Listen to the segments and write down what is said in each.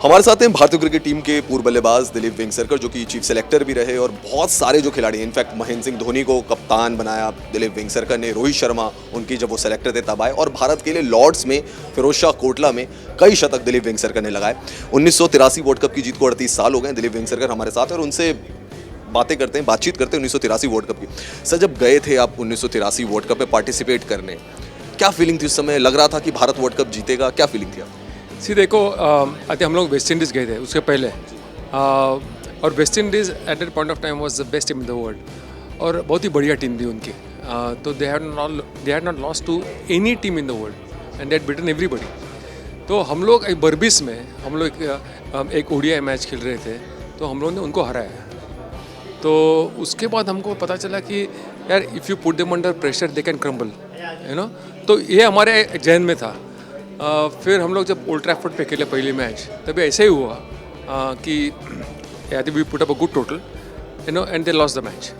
हमारे साथ हैं भारतीय क्रिकेट टीम के पूर्व बल्लेबाज दिलीप वेंगसरकर, जो कि चीफ सेलेक्टर भी रहे और बहुत सारे जो खिलाड़ी, इनफैक्ट महेंद्र सिंह धोनी को कप्तान बनाया दिलीप वेंगसरकर ने, रोहित शर्मा उनकी जब वो सेलेक्टर थे तब आए, और भारत के लिए लॉर्ड्स में फिरोजशाह कोटला में कई शतक दिलीप वेंगसरकर ने लगाए। 1983 वर्ल्ड कप की जीत को 38 साल हो गए। दिलीप वेंगसरकर हमारे साथ हैं और उनसे बातचीत करते हैं 1983 वर्ल्ड कप की। सर, जब गए थे आप 1983 वर्ल्ड कप में पार्टिसिपेट करने, क्या फीलिंग थी उस समय? लग रहा था कि भारत वर्ल्ड कप जीतेगा? क्या फीलिंग थी आप? सी देखो, आते हम लोग वेस्ट इंडीज़ गए थे उसके पहले, और West Indies at that point of time was the best team in the world, और बहुत ही बढ़िया टीम थी उनकी। तो they had not lost to any team in the world and they had beaten everybody. तो हम लोग एक बर्बिस में हम लोग एक ओडीआई मैच खेल रहे थे, तो हम लोगों ने उनको हराया। तो उसके बाद हमको पता चला कि यार, if you put them under pressure they can crumble, you know. तो ये हमारे जहन में था। फिर हम लोग जब ओल्ड ट्रैफर्ड पे खेले पहली मैच, तभी ऐसे ही हुआ कि I think we put up a good total, you know, and they lost the match.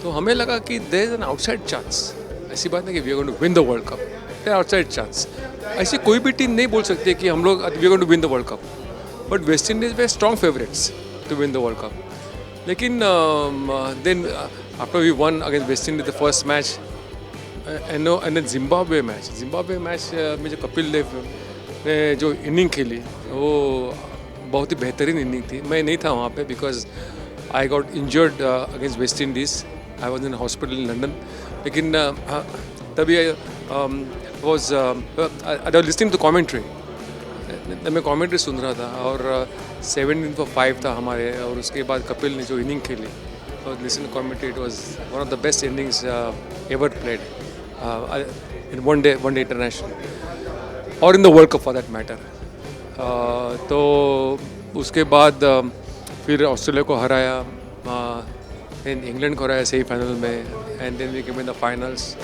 तो हमें लगा कि there is an outside chance. ऐसी बात नहीं कि we are going to win the world cup, there outside chance. ऐसी कोई भी टीम नहीं बोल सकती कि हम लोग we are going to win the world cup, but West Indies were strong favourites to win the world cup. लेकिन then after we won against West Indies the first match and then Zimbabwe match में जो कपिल देव ने जो inning खेली, वो बहुत ही बेहतरीन inning थी। मैं नहीं था वहाँ पे because I got injured against West Indies. I was in hospital in London. लेकिन तभी वॉज लिसनिंग टू कॉमेंट्री। मैं कॉमेंट्री सुन रहा था और 17 for 5 था हमारे, और उसके बाद कपिल ने जो इनिंग खेली, और listen to commentary, it was one of the best innings ever played in one day international or in the World Cup for that matter. तो उसके बाद फिर ऑस्ट्रेलिया को हराया, इंग्लैंड को हराया सेमीफाइनल में, and then we came in the finals,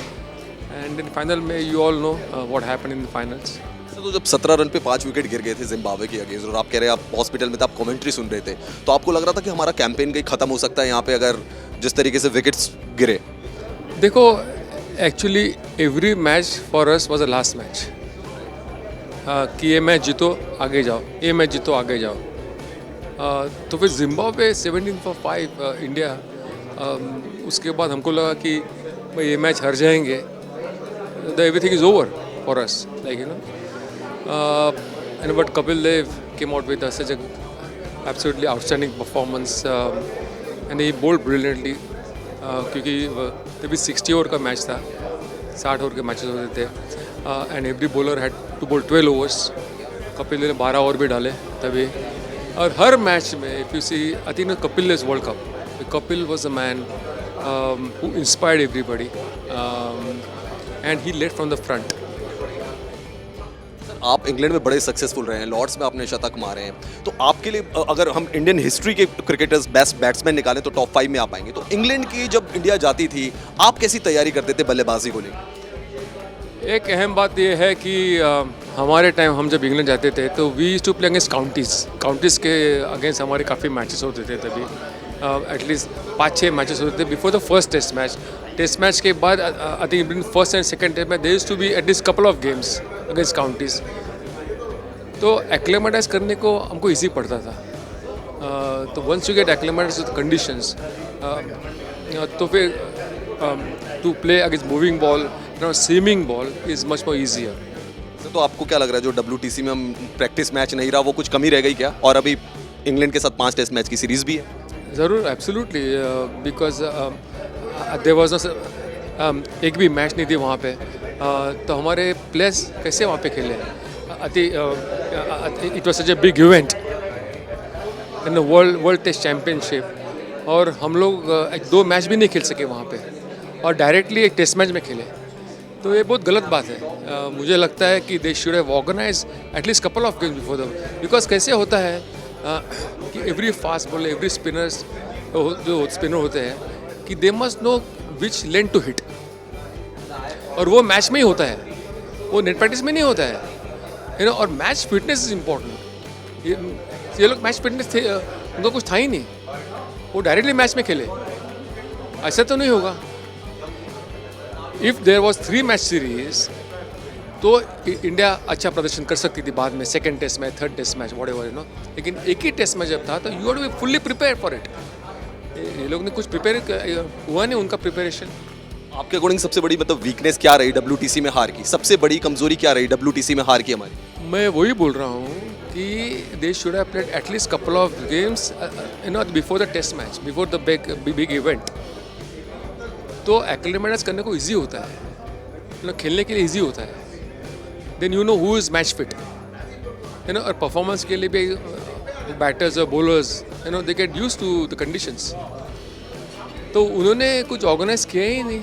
and in final में you all know what happened in the finals. तो जब 17 रन पे 5 विकेट गिर गए थे जिम्बाब्वे के अगेंस्ट, और आप कह रहे हैं आप हॉस्पिटल में थे, आप कमेंट्री सुन रहे थे, तो आपको लग रहा था कि हमारा कैंपेन कहीं खत्म हो सकता है यहाँ पे अगर जिस तरीके से विकेट्स गिरे? देखो, actually every match for us was a last match, कि ये मैच जीतो आगे जाओ, ये मैच जीतो आगे जाओ। तो फिर जिम्बाब्वे 17 for 5 इंडिया, उसके बाद हमको लगा कि भाई ये मैच हार जाएंगे, the everything is over for us, like you know. And but Kapil Dev came out with such a absolutely outstanding performance, and he bowled brilliantly, क्योंकि तभी 60 ओवर का मैच था, 60 ओवर के मैचेस होते थे, and every bowler had to bowl 12 overs. Kapil ने 12 over भी डाले तभी, और हर मैच में if you see, I think Kapil is world cup, Kapil was a man who inspired everybody, and he led from the front. आप इंग्लैंड में बड़े सक्सेसफुल रहे हैं, लॉर्ड्स में आपने शतक मारे हैं, तो आपके लिए अगर हम इंडियन हिस्ट्री के क्रिकेटर्स बेस्ट बैट्समैन निकालें तो टॉप 5 में आप आएंगे। तो इंग्लैंड की जब इंडिया जाती थी, आप कैसी तैयारी करते थे बल्लेबाजी को लेकर? एक अहम बात यह है कि हमारे टाइम हम जब इंग्लैंड जाते थे तो we used to play against counties के अगेंस्ट हमारे काफ़ी मैचेस होते थे तभी, एटलीस्ट 5-6 मैचेस होते थे before the first test match के बाद I think first and second test में there used to be at least couple of games against counties. तो एक्लेमेटाइज करने को हमको इजी पड़ता था। तो once you get acclimatise with conditions, तो फिर to play against moving ball, swinging ball is much more easier. तो आपको क्या लग रहा है, जो WTC में हम प्रैक्टिस मैच नहीं रहा, वो कुछ कमी रह गई क्या? और अभी इंग्लैंड के साथ 5 टेस्ट मैच की सीरीज भी है। ज़रूर, एब्सोल्युटली, बिकॉज देयर वाज एक भी मैच नहीं थी वहाँ पे, तो हमारे प्लेयर्स कैसे वहाँ पे खेले? It was such a big event in the world test championship, और हम लोग 2 मैच भी नहीं खेल सके वहाँ पे, और डायरेक्टली एक टेस्ट मैच में खेले। तो ये बहुत गलत बात है। मुझे लगता है कि they should have organise at least couple of games before the, because कैसे होता है कि every fast bowler, every spinners जो स्पिनर होते हैं, कि they must know which lane to hit, और वो मैच में ही होता है, वो नेट प्रैक्टिस में नहीं होता है, यू नो। और मैच फिटनेस इज इम्पोर्टेंट। ये लोग मैच फिटनेस थे, उनको कुछ था ही नहीं, वो डायरेक्टली मैच में खेले। ऐसा तो नहीं होगा। If there was 3 match series, तो इंडिया अच्छा प्रदर्शन कर सकती थी बाद में, second test match, third test match, whatever you know. लेकिन एक ही टेस्ट मैच जब था तो you have to be fully prepare for it. ये लोग ने कुछ प्रिपेयर हुआ नहीं उनका प्रिपरेशन। आपके अकॉर्डिंग सबसे बड़ी मतलब वीकनेस क्या रही WTC में हार की? सबसे बड़ी कमजोरी क्या रही WTC में हार की हमारी? मैं वही बोल रहा हूँ कि they should have played at least couple of games you know before the test match, before the big event. तो एक्लेमेटाइज करने को इजी होता है, यू नो, खेलने के लिए इजी होता है। Then you know who is match fit, you know. और परफॉर्मेंस के लिए भी बैटर्स और bowlers, you know, they get used to the conditions. तो उन्होंने कुछ ऑर्गेनाइज किया ही नहीं।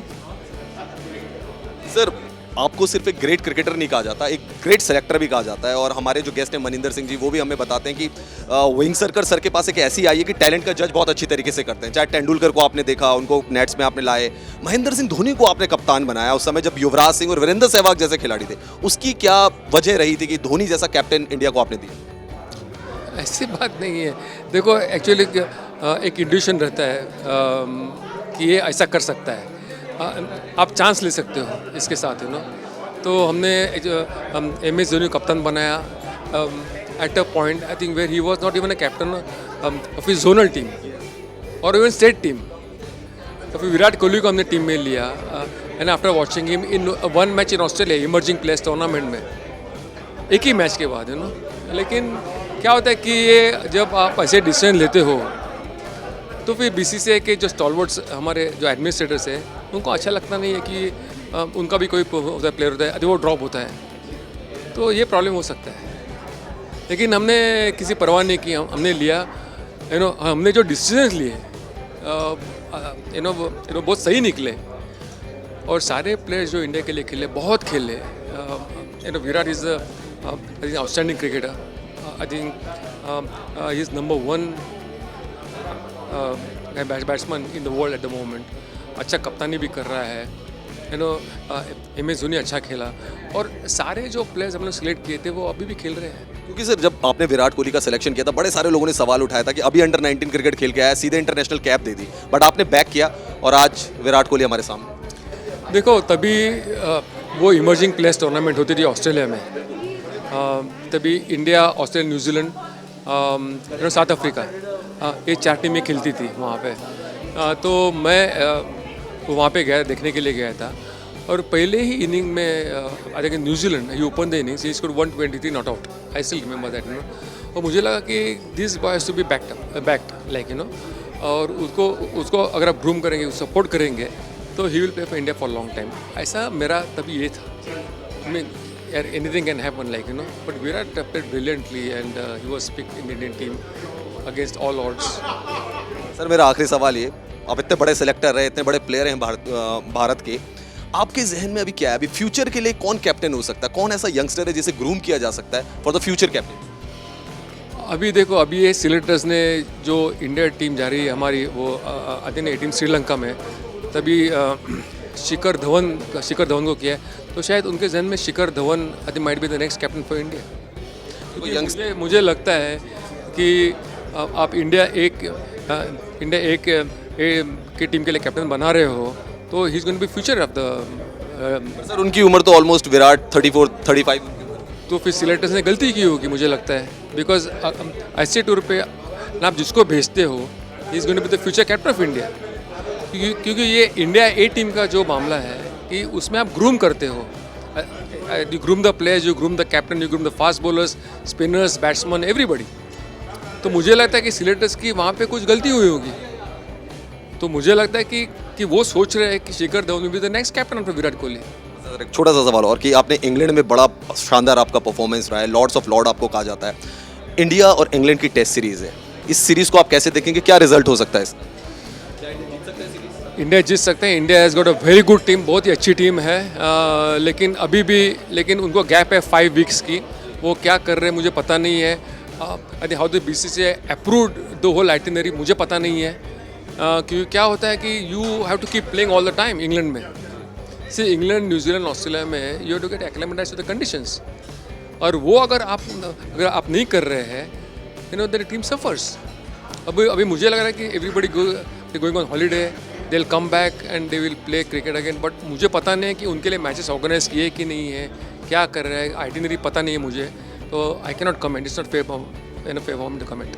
सर, आपको सिर्फ एक ग्रेट क्रिकेटर नहीं कहा जाता, एक ग्रेट सेलेक्टर भी कहा जाता है। और हमारे जो गेस्ट हैं मनिंदर सिंह जी, वो भी हमें बताते हैं कि वेंगसरकर सर के पास एक ऐसी आई है कि टैलेंट का जज बहुत अच्छी तरीके से करते हैं। चाहे तेंदुलकर को आपने देखा, उनको नेट्स में आपने लाए, महेंद्र सिंह धोनी को आपने कप्तान बनाया उस समय जब युवराज सिंह और वीरेंद्र सहवाग जैसे खिलाड़ी थे। उसकी क्या वजह रही थी कि धोनी जैसा कैप्टन इंडिया को आपने दिया? ऐसी बात नहीं है। देखो एक्चुअली एक इंट्यूशन रहता है कि ये ऐसा कर सकता है, आप चांस ले सकते हो इसके साथ, यू नो। तो हमने MS धोनी कप्तान बनाया at a point, I think where he was not even a captain of his zonal team और इवन स्टेट टीम। तो फिर विराट कोहली को हमने टीम में लिया and after watching him in one match in Australia emerging players tournament में, एक ही match के बाद, यू नो। लेकिन क्या होता है कि ये जब आप ऐसे डिसीजन लेते हो तो फिर BCCI के जो स्टॉलवर्ड्स हमारे जो एडमिनिस्ट्रेटर्स हैं उनको अच्छा लगता नहीं है कि उनका भी कोई प्लेयर होता है वो ड्रॉप होता है, तो ये प्रॉब्लम हो सकता है। लेकिन हमने किसी परवाह नहीं की, हमने लिया, यू नो। हमने जो डिसीजन लिए यू नो बहुत सही निकले और सारे प्लेयर्स जो इंडिया के लिए खेले बहुत खेले। You know Virat is outstanding cricketer, I think he is number 1 batsman in the world at the moment. अच्छा कप्तानी भी कर रहा है, यू नो। MS धोनी अच्छा खेला और सारे जो प्लेयर्स हमने सिलेक्ट किए थे वो अभी भी खेल रहे हैं। क्योंकि सर जब आपने विराट कोहली का सिलेक्शन किया था, बड़े सारे लोगों ने सवाल उठाया था कि अभी अंडर 19 क्रिकेट खेल के आया, सीधे international cap they the, but आपने बैक किया और आज विराट कोहली हमारे सामने। देखो तभी वो इमर्जिंग प्लेयर्स टूर्नामेंट होती थी ऑस्ट्रेलिया में, तभी India, Australia, New Zealand, south Africa, ये 4 टीमें खेलती थी वहाँ पे। तो मैं वहाँ पे गया, देखने के लिए गया था और पहले ही इनिंग में I think New Zealand he open the innings, he scored 123 not out, I still remember that, you know. और मुझे लगा कि this boy has to be backed like, you know. और उसको अगर आप ग्रूम करेंगे, सपोर्ट करेंगे तो he will play for India for long time. ऐसा मेरा तभी ये था। आई मीन यार anything can happen like, you know, but Virat played brilliantly and he was picked in Indian team against all odds. Sir मेरा आखिरी सवाल ये, आप इतने बड़े सेलेक्टर रहे, इतने बड़े प्लेयर हैं भारत के, आपके जहन में अभी क्या है? अभी फ्यूचर के लिए कौन कैप्टन हो सकता है? कौन ऐसा यंगस्टर है जिसे ग्रूम किया जा सकता है फॉर द फ्यूचर कैप्टन? अभी देखो, अभी ये सिलेक्टर्स ने जो इंडिया टीम जा रही है हमारी, वो आई थिंक टीम श्रीलंका में, तभी शिखर धवन को किया है। तो शायद उनके जहन में Shikhar Dhawan I think might be the next captain for India. क्योंकि मुझे लगता है कि आप इंडिया एक की टीम के लिए कैप्टन बना रहे हो तो he is going to be future of the. Sir उनकी उम्र तो ऑलमोस्ट विराट 34-35। तो फिर सिलेक्टर्स ने गलती की होगी मुझे लगता है, बिकॉज ऐसे टूर पे आप जिसको भेजते हो he is going to be the future captain of India. क्योंकि ये इंडिया ए टीम का जो मामला है कि उसमें आप ग्रूम करते हो, you groom the players, you groom the captain, you groom the fast bowlers, spinners, batsman, everybody. तो मुझे लगता है कि सिलेक्टर्स की वहाँ पे कुछ गलती हुई होगी। तो मुझे लगता है कि वो सोच रहे हैं कि Shikhar Dhawan will be the next captain of Virat Kohli. Sir एक छोटा सा सवाल और, कि आपने इंग्लैंड में बड़ा शानदार आपका परफॉर्मेंस रहा है, लॉर्ड्स ऑफ लॉर्ड आपको कहा जाता है। इंडिया और इंग्लैंड की टेस्ट सीरीज़ है, इस सीरीज़ को आप कैसे देखेंगे? क्या रिजल्ट हो सकता है इसका? इंडिया जीत सकते हैं। India has got a very good team, बहुत ही अच्छी टीम है, लेकिन उनको गैप है 5 वीक्स की। वो क्या कर रहे हैं मुझे पता नहीं है। I think how the BCCI approved the whole itinerary मुझे पता नहीं है, क्योंकि क्या होता है कि you have to keep playing all the time. England में से इंग्लैंड, न्यूजीलैंड, ऑस्ट्रेलिया में you have to get acclimatised to the conditions, और वो अगर आप नहीं कर रहे हैं, you know the team suffers. अभी मुझे लग रहा है कि everybody going on holiday, they will come back and they will play cricket again, but मुझे पता नहीं है कि उनके लिए मैचेस ऑर्गेनाइज किए कि नहीं है, क्या कर रहे हैं, आइटिनरी पता नहीं है मुझे, तो I can not comment, it's not fair for to comment.